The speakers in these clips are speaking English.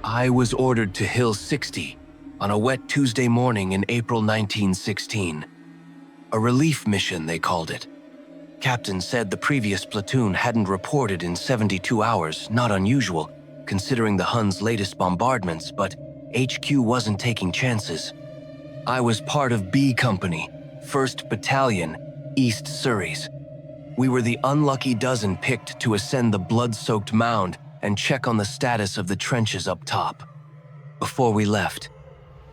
I was ordered to Hill 60 on a wet Tuesday morning in April 1916. A relief mission, they called it. Captain said the previous platoon hadn't reported in 72 hours, not unusual, considering the Huns' latest bombardments, but HQ wasn't taking chances. I was part of B Company, 1st Battalion, East Surreys. We were the unlucky dozen picked to ascend the blood-soaked mound and check on the status of the trenches up top. Before we left,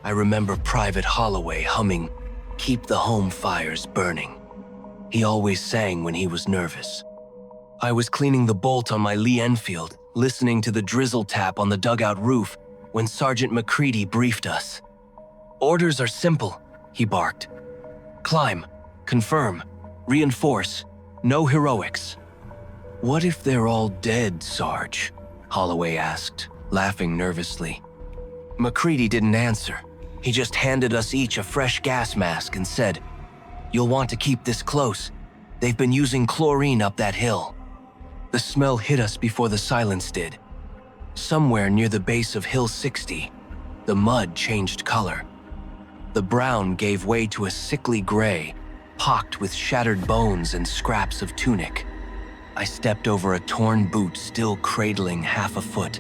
I remember Private Holloway humming, "Keep the home fires burning." He always sang when he was nervous. I was cleaning the bolt on my Lee Enfield, listening to the drizzle tap on the dugout roof when Sergeant McCready briefed us. "Orders are simple," he barked. "Climb, confirm, reinforce, no heroics." "What if they're all dead, Sarge?" Holloway asked, laughing nervously. McCready didn't answer. He just handed us each a fresh gas mask and said, "You'll want to keep this close. They've been using chlorine up that hill." The smell hit us before the silence did. Somewhere near the base of Hill 60, the mud changed color. The brown gave way to a sickly gray, pocked with shattered bones and scraps of tunic. I stepped over a torn boot still cradling half a foot.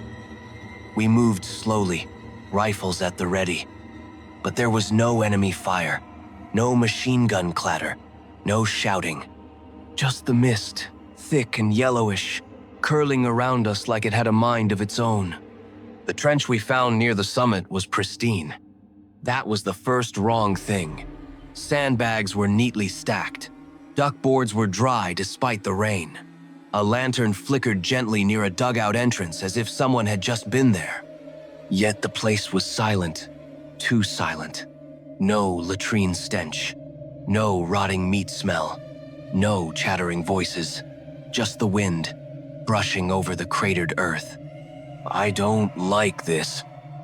We moved slowly, rifles at the ready. But there was no enemy fire, no machine gun clatter, no shouting. Just the mist, thick and yellowish, curling around us like it had a mind of its own. The trench we found near the summit was pristine. That was the first wrong thing. Sandbags were neatly stacked. Duckboards were dry despite the rain. A lantern flickered gently near a dugout entrance as if someone had just been there. Yet the place was silent, too silent. No latrine stench, no rotting meat smell, no chattering voices, just the wind brushing over the cratered earth. "I don't like this,"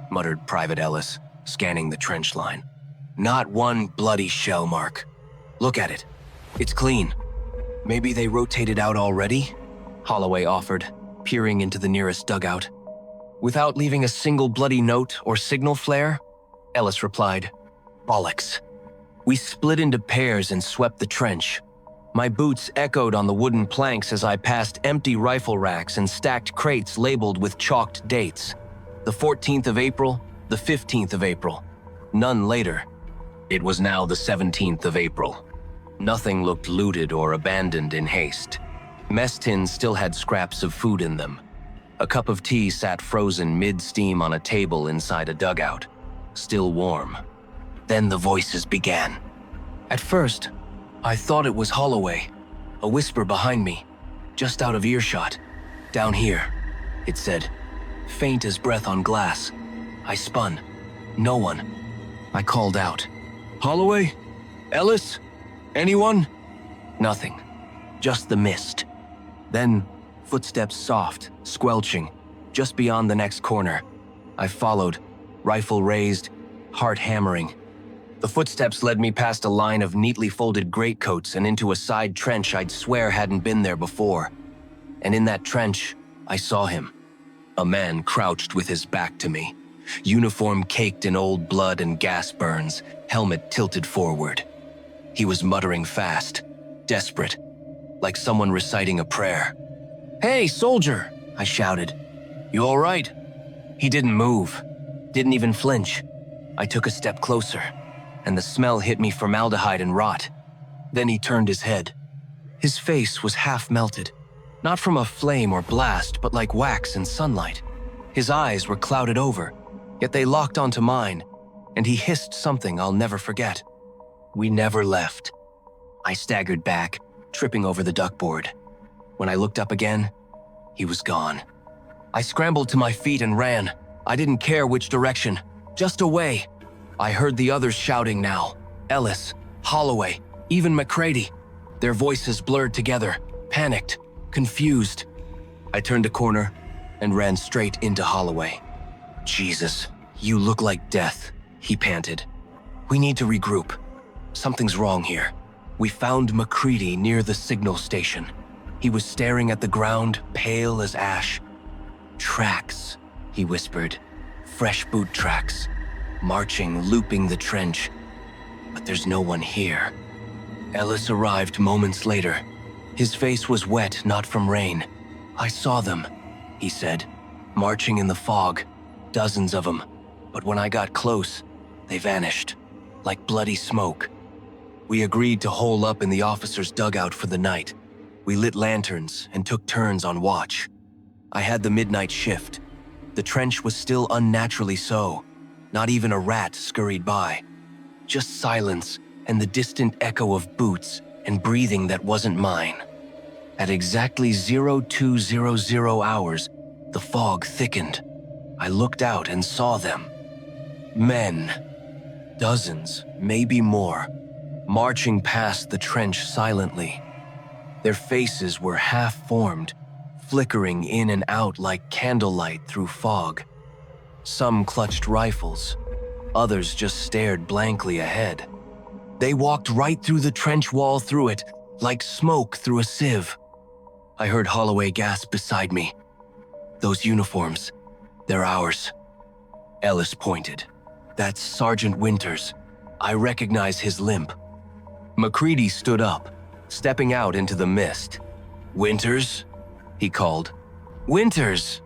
muttered Private Ellis, scanning the trench line. "Not one bloody shell mark. Look at it. It's clean." "Maybe they rotated out already?" Holloway offered, peering into the nearest dugout. "Without leaving a single bloody note or signal flare?" Ellis replied, "Bollocks." We split into pairs and swept the trench. My boots echoed on the wooden planks as I passed empty rifle racks and stacked crates labeled with chalked dates. The 14th of April, the 15th of April. None later. It was now the 17th of April. Nothing looked looted or abandoned in haste. Mess tins still had scraps of food in them. A cup of tea sat frozen mid-steam on a table inside a dugout, still warm. Then the voices began. At first, I thought it was Holloway, a whisper behind me, just out of earshot. "Down here," it said, faint as breath on glass. I spun. No one. I called out, "Holloway? Ellis? Anyone?" Nothing. Just the mist. Then, footsteps soft, squelching, just beyond the next corner. I followed, rifle raised, heart hammering. The footsteps led me past a line of neatly folded greatcoats and into a side trench I'd swear hadn't been there before. And in that trench, I saw him. A man crouched with his back to me, uniform caked in old blood and gas burns, helmet tilted forward. He was muttering fast, desperate, like someone reciting a prayer. "Hey, soldier!" I shouted. "You all right?" He didn't move, didn't even flinch. I took a step closer, and the smell hit me formaldehyde and rot. Then he turned his head. His face was half melted, not from a flame or blast, but like wax in sunlight. His eyes were clouded over, yet they locked onto mine, and he hissed something I'll never forget. We never left. I staggered back, tripping over the duckboard. When I looked up again, he was gone. I scrambled to my feet and ran. I didn't care which direction, just away. I heard the others shouting now. Ellis, Holloway, even McCready. Their voices blurred together, panicked, confused. I turned a corner and ran straight into Holloway. "Jesus, you look like death," he panted. "We need to regroup. Something's wrong here." We found McCready near the signal station. He was staring at the ground, pale as ash. "Tracks," he whispered. Fresh boot tracks, marching, looping the trench. But there's no one here. Ellis arrived moments later. His face was wet, not from rain. "I saw them," he said, "marching in the fog, dozens of them. But when I got close, they vanished, like bloody smoke." We agreed to hole up in the officer's dugout for the night. We lit lanterns and took turns on watch. I had the midnight shift. The trench was still unnaturally so. Not even a rat scurried by. Just silence and the distant echo of boots and breathing that wasn't mine. At exactly 0200 hours, the fog thickened. I looked out and saw them. Men, dozens, maybe more, marching past the trench silently. Their faces were half-formed, flickering in and out like candlelight through fog. Some clutched rifles, others just stared blankly ahead. They walked right through the trench wall through it, like smoke through a sieve. I heard Holloway gasp beside me. "Those uniforms, they're ours." Ellis pointed. "That's Sergeant Winters. I recognize his limp." McCready stood up, stepping out into the mist. "Winters?" he called. "Winters!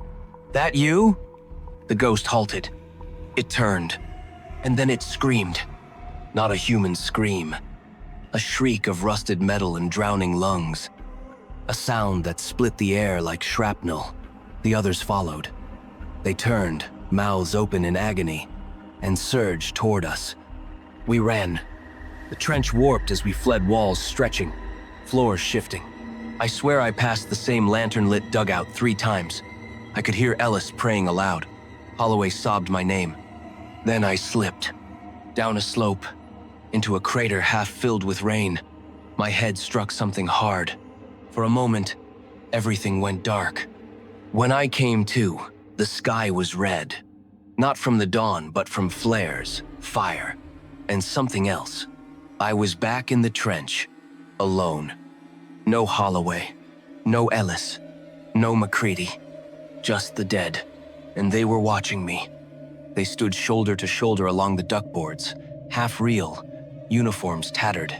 That you?" The ghost halted. It turned, and then it screamed. Not a human scream. A shriek of rusted metal and drowning lungs. A sound that split the air like shrapnel. The others followed. They turned, mouths open in agony, and surged toward us. We ran. The trench warped as we fled, walls stretching, floors shifting. I swear I passed the same lantern-lit dugout 3 times. I could hear Ellis praying aloud. Holloway sobbed my name. Then I slipped. Down a slope, into a crater half filled with rain. My head struck something hard. For a moment, everything went dark. When I came to, the sky was red. Not from the dawn, but from flares, fire, and something else. I was back in the trench, alone. No Holloway, no Ellis, no McCready. Just the dead, and they were watching me. They stood shoulder to shoulder along the duckboards, half real, uniforms tattered.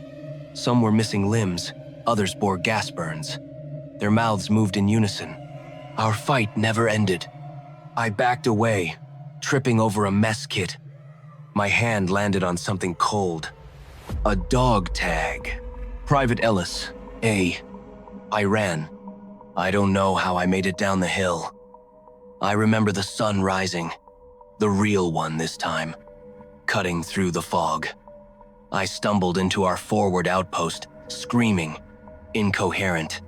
Some were missing limbs, others bore gas burns. Their mouths moved in unison. Our fight never ended. I backed away, tripping over a mess kit. My hand landed on something cold. A dog tag. Private Ellis, A. I ran. I don't know how I made it down the hill. I remember the sun rising, the real one this time, cutting through the fog. I stumbled into our forward outpost, screaming, incoherent.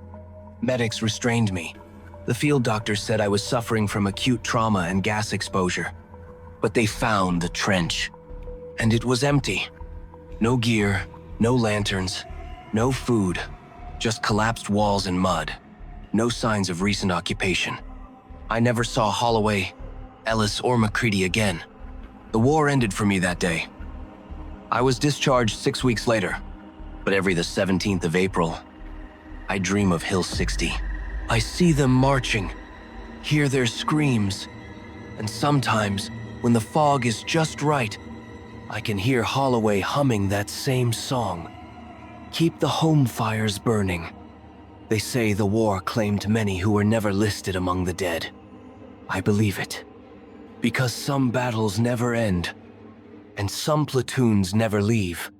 Medics restrained me. The field doctor said I was suffering from acute trauma and gas exposure. But they found the trench, and it was empty. No gear, no lanterns, no food, just collapsed walls and mud. No signs of recent occupation. I never saw Holloway, Ellis, or McCready again. The war ended for me that day. I was discharged 6 weeks later, but every the 17th of April, I dream of Hill 60. I see them marching, hear their screams, and sometimes, when the fog is just right, I can hear Holloway humming that same song. Keep the home fires burning. They say the war claimed many who were never listed among the dead. I believe it. Because some battles never end, and some platoons never leave.